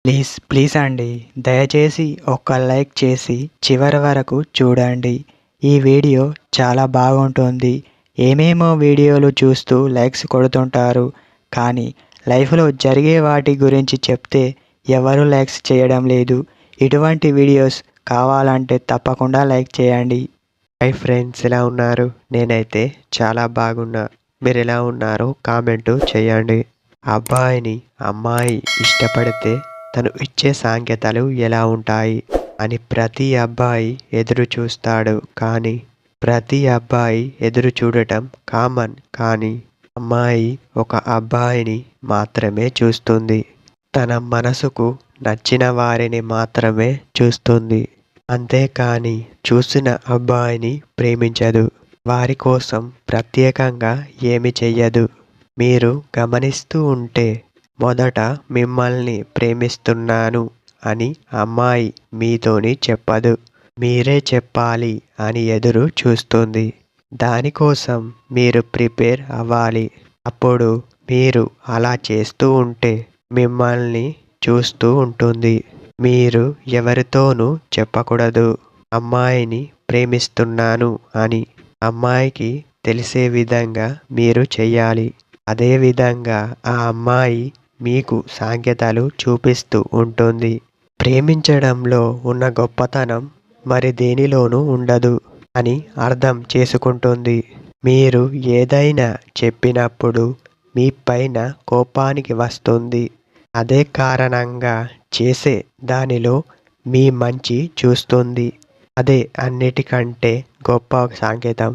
Please please అండి, దయచేసి ఒక్క లైక్ చేసి చివరి వరకు చూడండి. ఈ వీడియో చాలా బాగుంటుంది. ఏమేమో వీడియోలు చూస్తూ లైక్స్ కొడుతుంటారు, కానీ లైఫ్లో జరిగే వాటి గురించి చెప్తే ఎవరు లైక్స్ చేయడం లేదు. ఇటువంటి వీడియోస్ కావాలంటే తప్పకుండా లైక్ చేయండి. హాయ్ ఫ్రెండ్స్, ఎలా ఉన్నారు? నేనైతే చాలా బాగున్నా. మీరు ఎలా ఉన్నారో కామెంటు చేయండి. అబ్బాయిని అమ్మాయి ఇష్టపడితే తను ఇచ్చే సాంకేతాలు ఎలా ఉంటాయి అని ప్రతి అబ్బాయి ఎదురు చూస్తాడు. కానీ ప్రతి అబ్బాయి ఎదురు చూడటం కామన్. కానీ అమ్మాయి ఒక అబ్బాయిని మాత్రమే చూస్తుంది. తన మనసుకు నచ్చిన వారిని మాత్రమే చూస్తుంది. అంతేకాని చూసిన అబ్బాయిని ప్రేమించదు. వారి కోసం ప్రత్యేకంగా ఏమి చెయ్యదు. మీరు గమనిస్తూ ఉంటే మొదట మిమ్మల్ని ప్రేమిస్తున్నాను అని అమ్మాయి మీతోని చెప్పదు. మీరే చెప్పాలి అని ఎదురు చూస్తుంది. దానికోసం మీరు ప్రిపేర్ అవ్వాలి. అప్పుడు మీరు అలా చేస్తూ ఉంటే మిమ్మల్ని చూస్తూ ఉంటుంది. మీరు ఎవరితోనూ చెప్పకూడదు అమ్మాయిని ప్రేమిస్తున్నాను అని. అమ్మాయికి తెలిసే విధంగా మీరు చెయ్యాలి. అదే విధంగా ఆ అమ్మాయి మీకు సాంకేతాలు చూపిస్తూ ఉంటుంది. ప్రేమించడంలో ఉన్న గొప్పతనం మరి దేనిలోనూ ఉండదు అని అర్థం చేసుకుంటుంది. మీరు ఏదైనా చెప్పినప్పుడు మీ పైన కోపానికి వస్తుంది. అదే కారణంగా చేసే దానిలో మీ మంచి చూస్తుంది. అదే అన్నిటికంటే గొప్ప సాంకేతం.